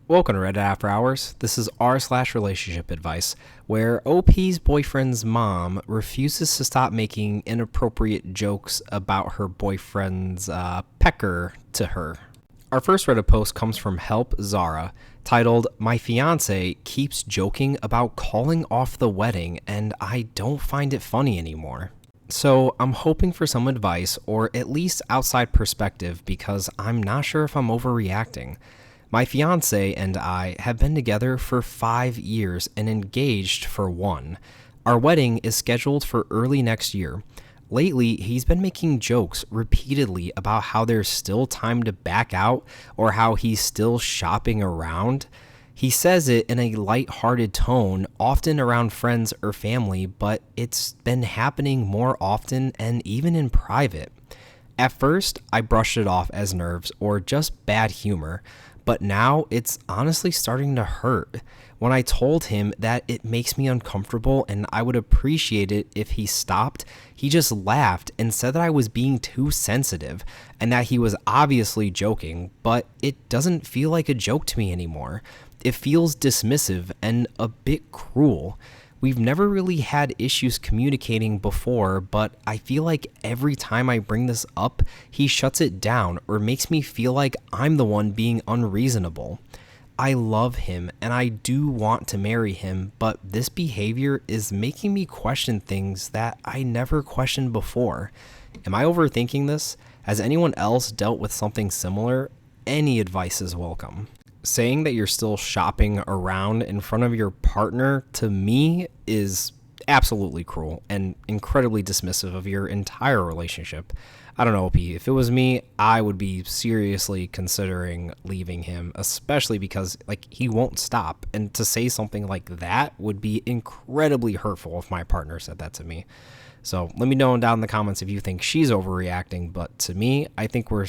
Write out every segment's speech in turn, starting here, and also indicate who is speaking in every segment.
Speaker 1: Welcome to Reddit After Hours. This is r/relationship advice, where OP's boyfriend's mom refuses to stop making inappropriate jokes about her boyfriend's pecker to her. Our first Reddit post comes from Help Zara, titled, "My fiance keeps joking about calling off the wedding and I don't find it funny anymore." So I'm hoping for some advice or at least outside perspective because I'm not sure if I'm overreacting. My fiance and I have been together for 5 years and engaged for 1. Our wedding is scheduled for early next year. Lately, he's been making jokes repeatedly about how there's still time to back out or how he's still shopping around. He says it in a light-hearted tone, often around friends or family, but it's been happening more often and even in private. At first, I brushed it off as nerves or just bad humor, but now it's honestly starting to hurt. When I told him that it makes me uncomfortable and I would appreciate it if he stopped, he just laughed and said that I was being too sensitive and that he was obviously joking, but it doesn't feel like a joke to me anymore. It feels dismissive and a bit cruel. We've never really had issues communicating before, but I feel like every time I bring this up, he shuts it down or makes me feel like I'm the one being unreasonable. I love him and I do want to marry him, but this behavior is making me question things that I never questioned before. Am I overthinking this? Has anyone else dealt with something similar? Any advice is welcome. Saying that you're still shopping around in front of your partner, to me, is absolutely cruel and incredibly dismissive of your entire relationship. I don't know, OP. If it was me, I would be seriously considering leaving him, especially because he won't stop. And to say something like that would be incredibly hurtful if my partner said that to me. So let me know down in the comments if you think she's overreacting. But to me, I think we're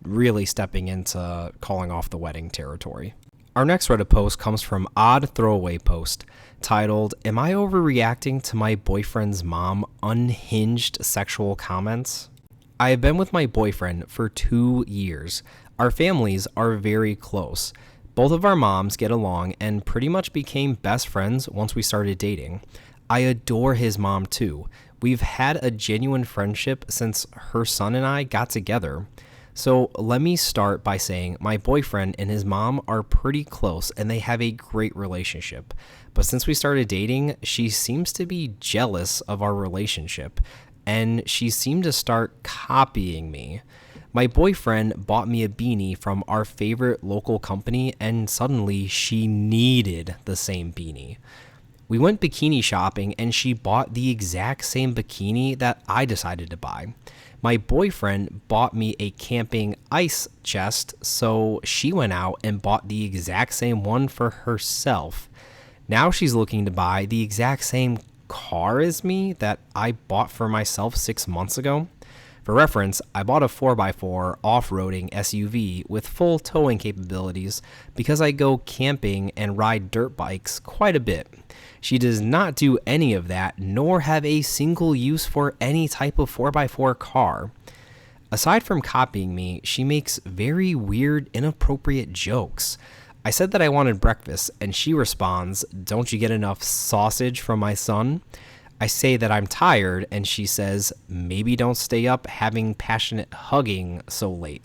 Speaker 1: really stepping into calling off the wedding territory. Our next Reddit post comes from Odd Throwaway Post, titled, "Am I overreacting to my boyfriend's mom unhinged sexual comments?" I have been with my boyfriend for 2 years. Our families are very close. Both of our moms get along and pretty much became best friends once we started dating. I adore his mom too. We've had a genuine friendship since her son and I got together. So let me start by saying my boyfriend and his mom are pretty close and they have a great relationship. But since we started dating, she seems to be jealous of our relationship and she seemed to start copying me. My boyfriend bought me a beanie from our favorite local company and suddenly she needed the same beanie. We went bikini shopping and she bought the exact same bikini that I decided to buy. My boyfriend bought me a camping ice chest, so she went out and bought the exact same one for herself. Now she's looking to buy the exact same car as me that I bought for myself 6 months ago. For reference, I bought a 4x4 off-roading SUV with full towing capabilities because I go camping and ride dirt bikes quite a bit. She does not do any of that, nor have a single use for any type of 4x4 car. Aside from copying me, she makes very weird, inappropriate jokes. I said that I wanted breakfast, and she responds, "Don't you get enough sausage from my son?" I say that I'm tired, and she says, "Maybe don't stay up having passionate hugging so late,"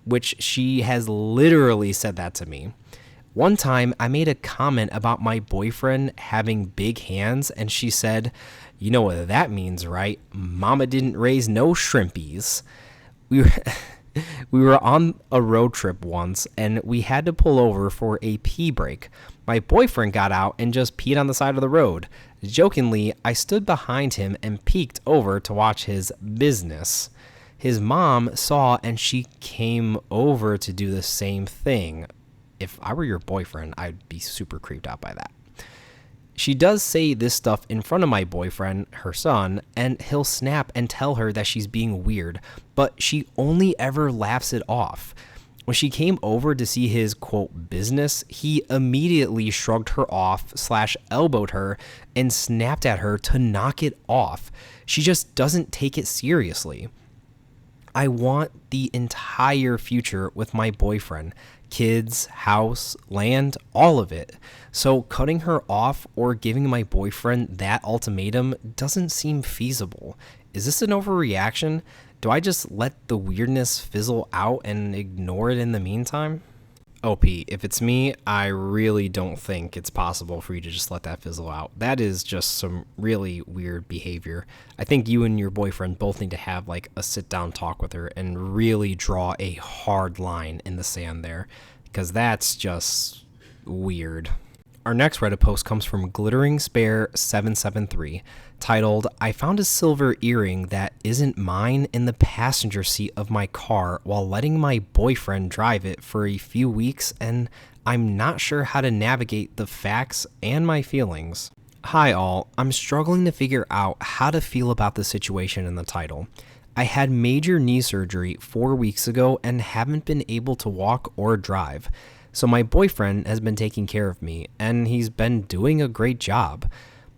Speaker 1: which she has literally said that to me. One time, I made a comment about my boyfriend having big hands, and she said, "You know what that means, right? Mama didn't raise no shrimpies." We were, we were on a road trip once, and we had to pull over for a pee break. My boyfriend got out and just peed on the side of the road. Jokingly, I stood behind him and peeked over to watch his business. His mom saw, and she came over to do the same thing. If I were your boyfriend, I'd be super creeped out by that. She does say this stuff in front of my boyfriend, her son, and he'll snap and tell her that she's being weird, but she only ever laughs it off. When she came over to see his, quote, business, he immediately shrugged her off / elbowed her and snapped at her to knock it off. She just doesn't take it seriously. I want the entire future with my boyfriend. kids, house, land, all of it. So cutting her off or giving my boyfriend that ultimatum doesn't seem feasible. Is this an overreaction? Do I just let the weirdness fizzle out and ignore it in the meantime? OP, if it's me, I really don't think it's possible for you to just let that fizzle out. That is just some really weird behavior. I think you and your boyfriend both need to have like a sit down talk with her and really draw a hard line in the sand there, because that's just weird. Our next Reddit post comes from Glittering Spare 773, titled, I found a silver earring that isn't mine in the passenger seat of my car while letting my boyfriend drive it for a few weeks, and I'm not sure how to navigate the facts and my feelings. Hi all, I'm struggling to figure out how to feel about the situation in the title. I had major knee surgery 4 weeks ago and haven't been able to walk or drive. So my boyfriend has been taking care of me, and he's been doing a great job.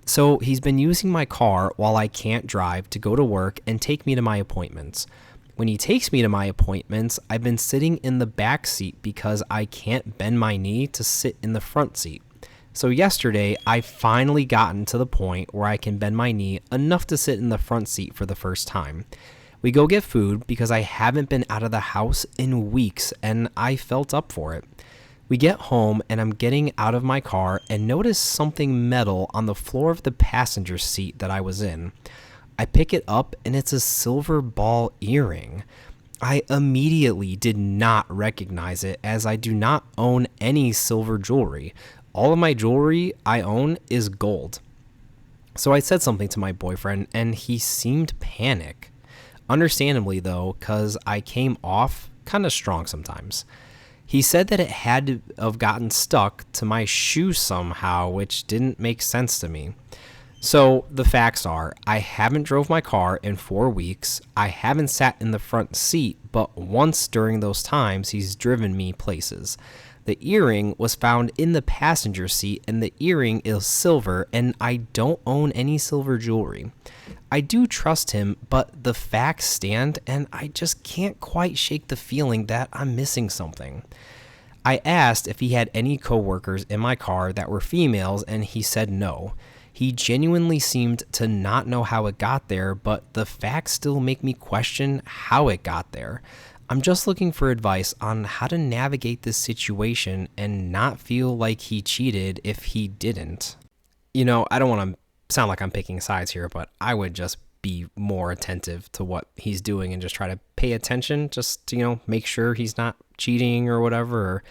Speaker 1: So he's been using my car while I can't drive to go to work and take me to my appointments. When he takes me to my appointments, I've been sitting in the back seat because I can't bend my knee to sit in the front seat. So yesterday, I finally gotten to the point where I can bend my knee enough to sit in the front seat for the first time. We go get food because I haven't been out of the house in weeks, and I felt up for it. We get home and I'm getting out of my car and notice something metal on the floor of the passenger seat that I was in. I pick it up and it's a silver ball earring. I immediately did not recognize it as I do not own any silver jewelry. All of my jewelry I own is gold. So I said something to my boyfriend and he seemed panicked. Understandably though, because I came off kind of strong sometimes. He said that it had to have gotten stuck to my shoe somehow, which didn't make sense to me. So the facts are, I haven't drove my car in 4 weeks. I haven't sat in the front seat, but once during those times, he's driven me places. The earring was found in the passenger seat, and the earring is silver, and I don't own any silver jewelry. I do trust him, but the facts stand, and I just can't quite shake the feeling that I'm missing something. I asked if he had any coworkers in my car that were females, and he said no. He genuinely seemed to not know how it got there, but the facts still make me question how it got there. I'm just looking for advice on how to navigate this situation and not feel like he cheated if he didn't. You know, I don't want to sound like I'm picking sides here, but I would just be more attentive to what he's doing and just try to pay attention, just to, make sure he's not cheating or whatever, or,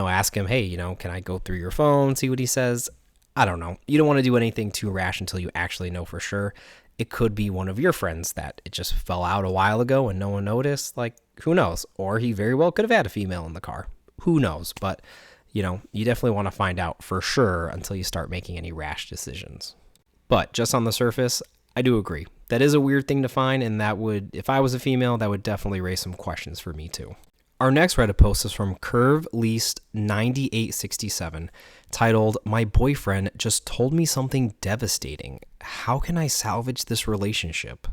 Speaker 1: ask him, hey, can I go through your phone, see what he says? I don't know. You don't want to do anything too rash until you actually know for sure. It could be one of your friends that it just fell out a while ago and no one noticed. Like, who knows? Or he very well could have had a female in the car. Who knows? But, you definitely want to find out for sure until you start making any rash decisions. But just on the surface, I do agree. That is a weird thing to find, and that would, if I was a female, that would definitely raise some questions for me too. Our next Reddit post is from CurveLeast9867, titled, My boyfriend just told me something devastating. How can I salvage this relationship?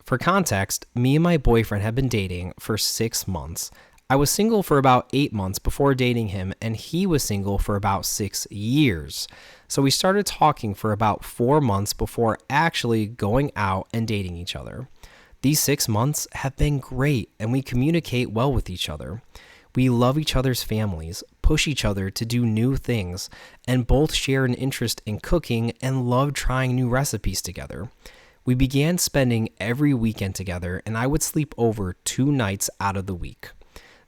Speaker 1: For context, me and my boyfriend have been dating for 6 months. I was single for about 8 months before dating him, and he was single for about 6 years. So we started talking for about 4 months before actually going out and dating each other. These 6 months have been great, and we communicate well with each other. We love each other's families, push each other to do new things, and both share an interest in cooking and love trying new recipes together. We began spending every weekend together, and I would sleep over 2 nights out of the week.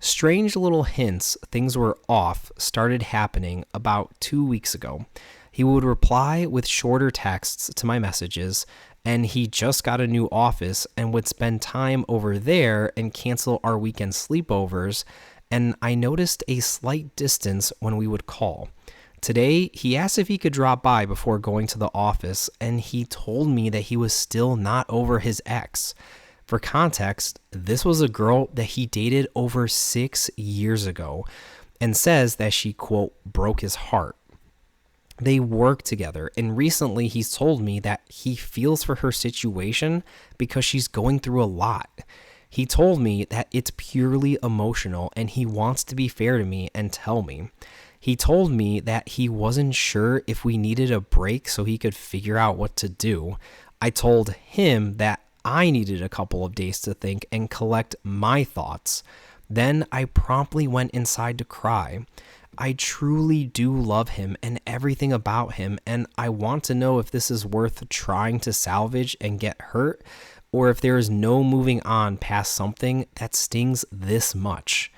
Speaker 1: Strange little hints things were off started happening about 2 weeks ago. He would reply with shorter texts to my messages, and he just got a new office and would spend time over there and cancel our weekend sleepovers, and I noticed a slight distance when we would call. Today, he asked if he could drop by before going to the office, and he told me that he was still not over his ex. For context, this was a girl that he dated over 6 years ago and says that she, quote, broke his heart. They work together, and recently he's told me that he feels for her situation because she's going through a lot. He told me that it's purely emotional and he wants to be fair to me and tell me. He told me that he wasn't sure if we needed a break so he could figure out what to do. I told him that I needed a couple of days to think and collect my thoughts. Then I promptly went inside to cry. I truly do love him and everything about him, and I want to know if this is worth trying to salvage and get hurt, or if there is no moving on past something that stings this much.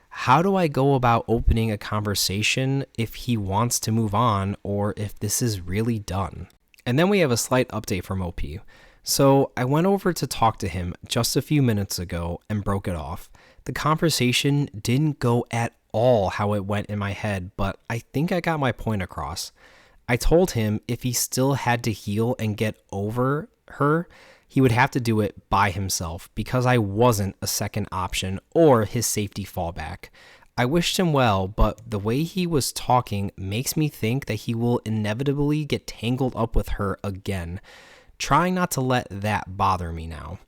Speaker 1: How do I go about opening a conversation if he wants to move on, or if this is really done? And then we have a slight update from OP. So I went over to talk to him just a few minutes ago and broke it off. The conversation didn't go at all how it went in my head, but I think I got my point across. I told him if he still had to heal and get over her, he would have to do it by himself because I wasn't a second option or his safety fallback. I wished him well, but the way he was talking makes me think that he will inevitably get tangled up with her again. Trying not to let that bother me now.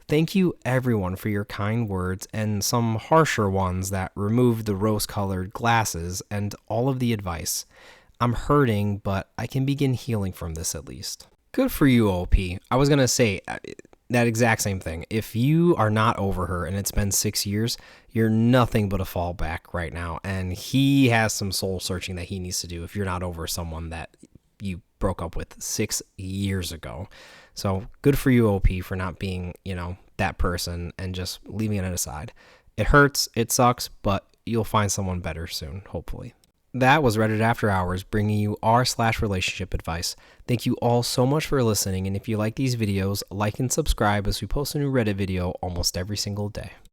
Speaker 1: Thank you everyone for your kind words and some harsher ones that removed the rose-colored glasses and all of the advice. I'm hurting, but I can begin healing from this at least. Good for you, OP. I was going to say that exact same thing. If you are not over her and it's been 6 years, you're nothing but a fallback right now. And he has some soul searching that he needs to do if you're not over someone that you broke up with 6 years ago. So good for you, OP, for not being, that person and just leaving it aside. It hurts, it sucks, but you'll find someone better soon, hopefully. That was Reddit After Hours, bringing you r/relationship advice. Thank you all so much for listening, and if you like these videos, like and subscribe as we post a new Reddit video almost every single day.